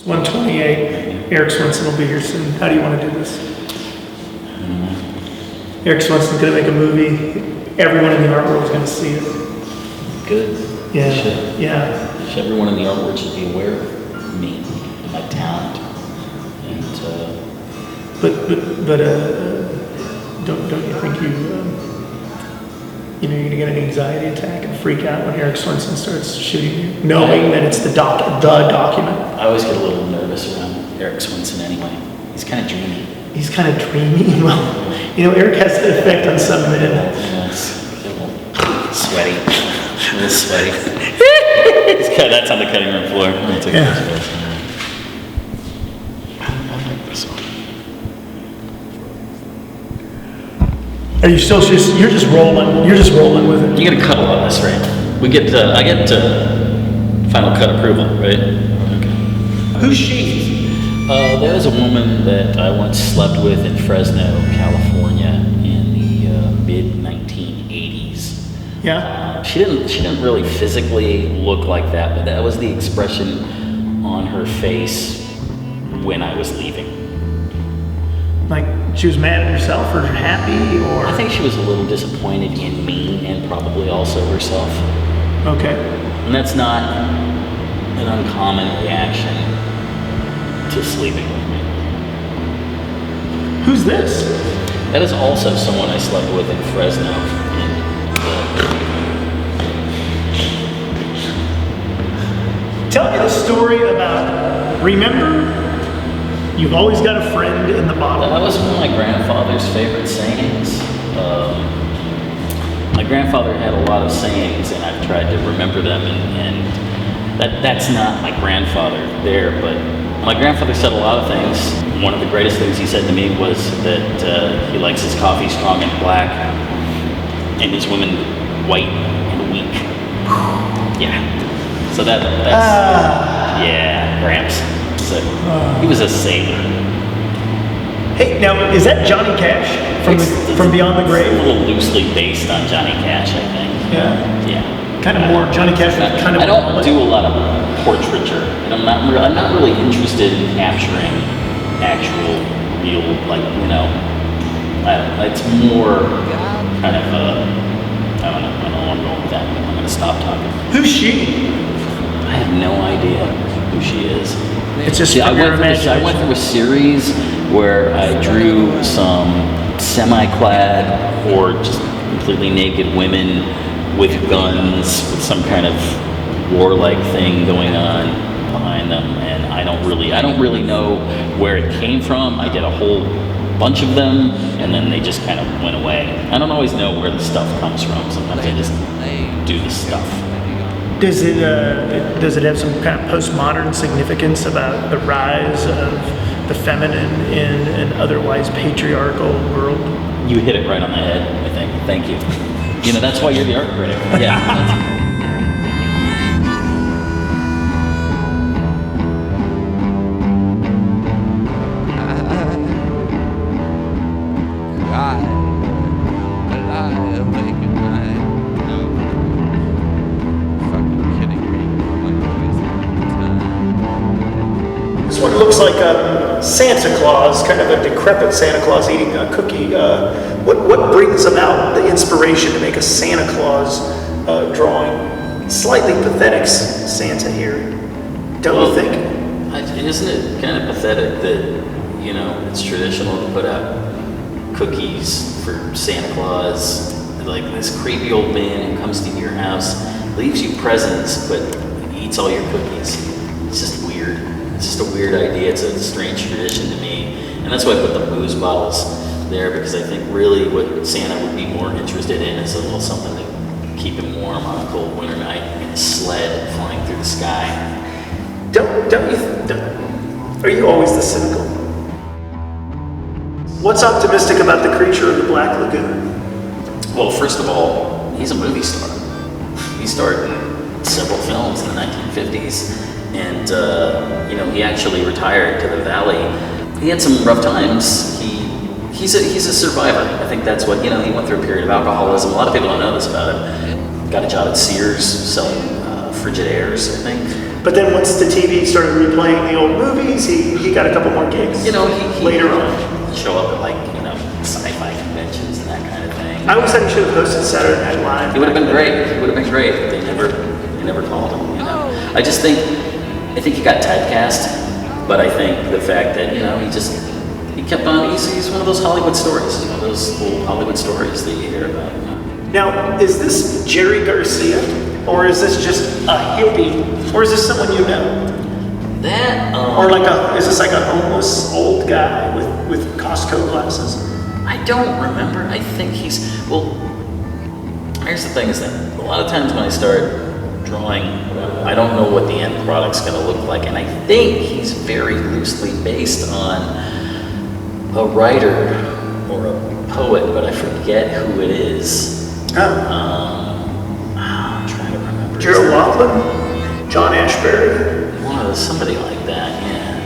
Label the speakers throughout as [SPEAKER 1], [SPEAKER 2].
[SPEAKER 1] 1:28. Eric Swenson will be here soon. How do you want to do this? Eric Swenson's going to make a movie. Everyone in the art world is going to see it.
[SPEAKER 2] Good.
[SPEAKER 1] Yeah.
[SPEAKER 2] Yeah. Everyone in the art world should be aware of me and my talent. And
[SPEAKER 1] but don't you think you're going to get an anxiety attack and freak out when Eric Swenson starts shooting you, knowing that it's the document?
[SPEAKER 2] I always get a little nervous around Eric Swenson anyway. He's kind of dreamy.
[SPEAKER 1] He's kind of dreamy. Well, Eric has that effect on some men.
[SPEAKER 2] Yeah, it's a little sweaty. A little sweaty. That's on the cutting room floor.
[SPEAKER 1] Yeah.
[SPEAKER 2] I like this one.
[SPEAKER 1] Are you still you're just rolling? You're just rolling with it.
[SPEAKER 2] You get a cut on this, right? I get final cut approval, right? Okay.
[SPEAKER 1] Who's she?
[SPEAKER 2] There's a woman that I once slept with in Fresno, California, in the mid-1980s.
[SPEAKER 1] Yeah.
[SPEAKER 2] She didn't really physically look like that, but that was the expression on her face when I was leaving.
[SPEAKER 1] Like she was mad at herself or happy, or?
[SPEAKER 2] I think she was a little disappointed in me and probably also herself.
[SPEAKER 1] Okay.
[SPEAKER 2] And that's not an uncommon reaction to sleeping with me.
[SPEAKER 1] Who's this?
[SPEAKER 2] That is also someone I slept with in Fresno.
[SPEAKER 1] Tell me the story about, remember, you've always got a friend in the bottle.
[SPEAKER 2] That was one of my grandfather's favorite sayings. My grandfather had a lot of sayings, and I've tried to remember them, and that's not my grandfather there, but my grandfather said a lot of things. One of the greatest things he said to me was that he likes his coffee strong and black, and his women white and weak. Yeah. So that's yeah, Gramps. So he was a sailor.
[SPEAKER 1] Hey, now is that Johnny Cash from Beyond the Grave?
[SPEAKER 2] A little loosely based on Johnny Cash, I think.
[SPEAKER 1] Yeah.
[SPEAKER 2] Yeah.
[SPEAKER 1] Kind of more Johnny Cash. Kind of.
[SPEAKER 2] I don't do a lot of portraiture, and I'm not really interested in capturing actual, real, it's more kind of I don't know where I'm going with that. I'm going to stop talking.
[SPEAKER 1] Who's she?
[SPEAKER 2] I have no idea who she is.
[SPEAKER 1] It's just
[SPEAKER 2] I went through a series where I drew some semi-clad or just completely naked women with guns, with some kind of warlike thing going on behind them, and I don't really know where it came from. I did a whole bunch of them, and then they just kind of went away. I don't always know where the stuff comes from. Sometimes I just do the stuff.
[SPEAKER 1] Does it have some kind of postmodern significance about the rise of the feminine in an otherwise patriarchal world?
[SPEAKER 2] You hit it right on the head, I think. Thank you. That's why you're the art critic. Yeah.
[SPEAKER 1] This one looks like Santa Claus, kind of a decrepit Santa Claus eating a cookie. What brings about the inspiration to make a Santa Claus drawing? Slightly pathetic Santa here, don't you think?
[SPEAKER 2] Isn't it kind of pathetic that, it's traditional to put out cookies for Santa Claus? Like this creepy old man who comes to your house, leaves you presents, but eats all your cookies. It's just weird. It's just a weird idea. It's a strange tradition to me. And that's why I put the booze bottles there, because I think really what Santa would be more interested in is a little something to keep him warm on a cold winter night in a sled flying through the sky.
[SPEAKER 1] Are you always this cynical? What's optimistic about the creature of the Black Lagoon?
[SPEAKER 2] Well, first of all, he's a movie star. He starred in several films in the 1950s, and he actually retired to the Valley. He had some rough times. He's a survivor. I think that's what he went through a period of alcoholism. A lot of people don't know this about him. Got a job at Sears selling Frigidaires, I think.
[SPEAKER 1] But then once the TV started replaying the old movies, he got a couple more gigs.
[SPEAKER 2] You know, he
[SPEAKER 1] later on.
[SPEAKER 2] show up at like, you know, sci-fi conventions and that kind of thing.
[SPEAKER 1] I always thought he should have hosted Saturday Night Live.
[SPEAKER 2] It would have been great. It would have been great. But they never called him. You know, I think he got typecast. But I think the fact that, you know, he kept on. He's one of those Hollywood stories. One of those little Hollywood stories that you hear about. You know?
[SPEAKER 1] Now, is this Jerry Garcia, or is this just a hippie, or is this someone you know?
[SPEAKER 2] That
[SPEAKER 1] or is this like a homeless old guy with Costco glasses?
[SPEAKER 2] I don't remember. I think well, here's the thing is that a lot of times when I start drawing, I don't know what the end product's going to look like. And I think he's very loosely based on a writer or a poet, but I forget who it is. I'm trying to remember.
[SPEAKER 1] Gerald Laughlin? John Ashbery?
[SPEAKER 2] Somebody like that, yeah.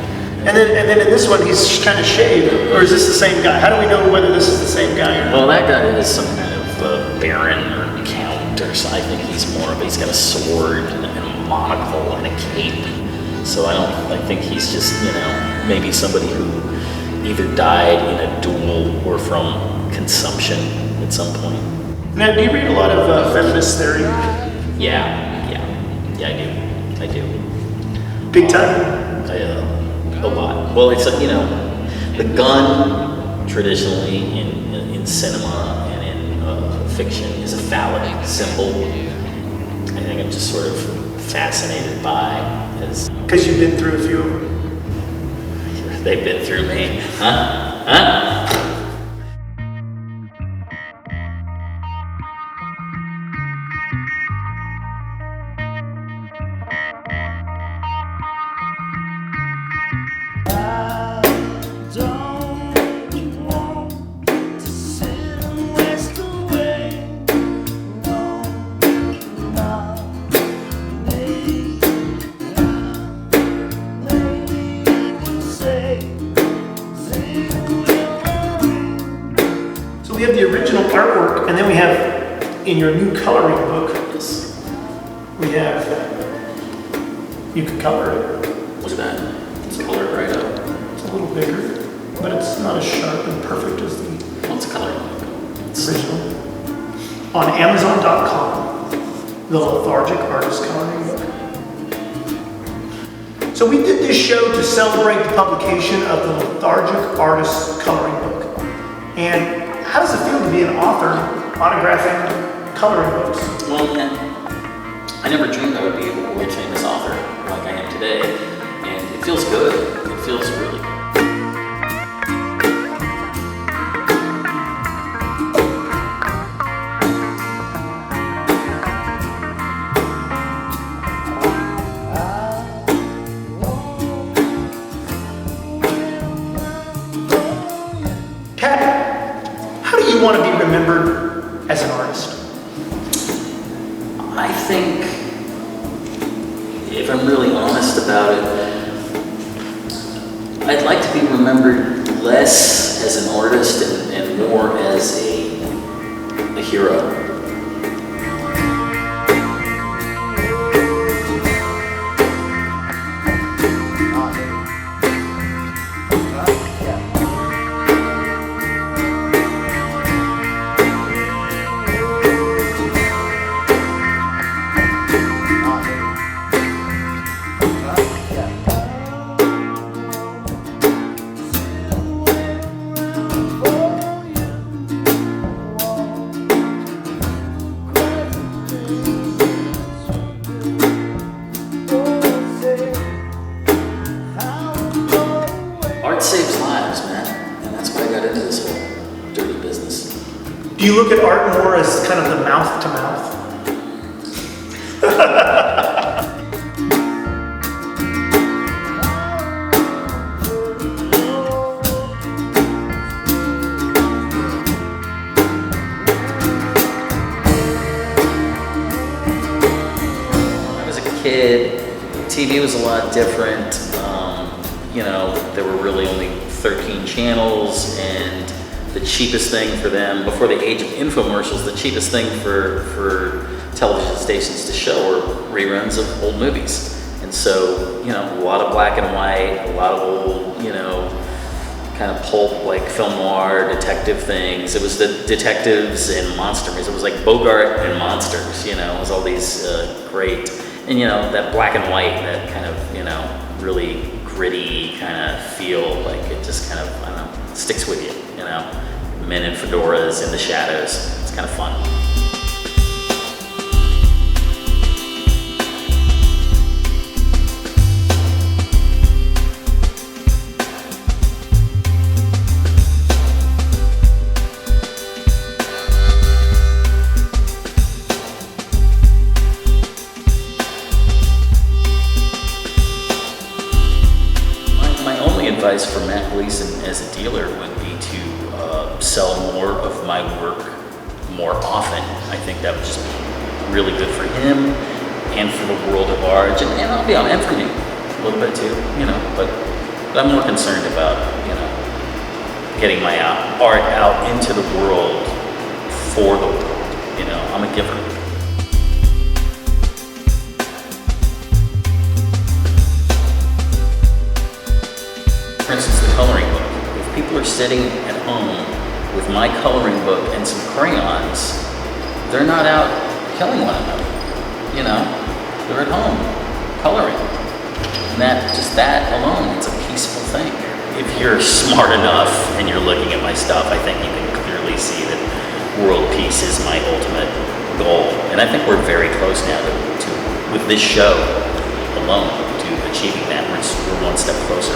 [SPEAKER 1] And then in this one, he's kind of shaved. Or is this the same guy? How do we know whether this is the same guy or not?
[SPEAKER 2] Well, that guy is some kind of baron or count or something. I think he's got a sword and a monocle and a cape. So I think he's just, you know, maybe somebody who either died in a duel or from consumption at some point.
[SPEAKER 1] Now, do you read a lot of feminist theory?
[SPEAKER 2] Yeah, I do.
[SPEAKER 1] Big time?
[SPEAKER 2] A lot. Well, it's you know, the gun traditionally in cinema and in fiction is a phallic symbol. I think I'm just sort of fascinated by as
[SPEAKER 1] because you've been through a few of them.
[SPEAKER 2] They've been through me, huh?
[SPEAKER 1] We have the original artwork, and then we have, in your new coloring book, we have, you can color it.
[SPEAKER 2] Look at that. It's colored right up.
[SPEAKER 1] It's a little bigger, but it's not as sharp and perfect as the
[SPEAKER 2] What's the coloring book?
[SPEAKER 1] original. On Amazon.com, the Lethargic Artist Coloring Book. So we did this show to celebrate the publication of the Lethargic Artist Coloring Book. And how does it feel to be an author autographing coloring books?
[SPEAKER 2] Well, I never dreamed I would be a world famous author like I am today, and it feels good. It feels really good.
[SPEAKER 1] Pat, how do you want to be remembered as an artist?
[SPEAKER 2] I think, if I'm really honest about it, I'd like to be remembered less as an artist and more as a hero. Art saves lives, man, and that's why I got into this whole dirty business.
[SPEAKER 1] Do you look at art more as kind of the mouth to mouth?
[SPEAKER 2] When I was a kid, TV was a lot different. You know, there were really only 13 channels, and the cheapest thing for them, before the age of infomercials, the cheapest thing for television stations to show were reruns of old movies. And so, you know, a lot of black and white, a lot of old, you know, kind of pulp, like film noir, detective things. It was the detectives and monster movies. It was like Bogart and monsters, you know, it was all these great, and you know, that black and white, that kind of, you know, really gritty kind of feel, like it just kind of, I don't know, sticks with you, you know. Men in fedoras in the shadows, it's kind of fun. Advice for Matt Gleason as a dealer would be to sell more of my work more often. I think that would just be really good for him and for the world at large, and I'll be honest, and for me a little bit too, you know, but I'm more concerned about, you know, getting my art out into the world for the world. You know, I'm a giver. For instance, the coloring book. If people are sitting at home with my coloring book and some crayons, they're not out killing one another. You know, they're at home coloring. And that alone, it's a peaceful thing. If you're smart enough and you're looking at my stuff, I think you can clearly see that world peace is my ultimate goal. And I think we're very close now to with this show alone, to achieving that. We're one step closer.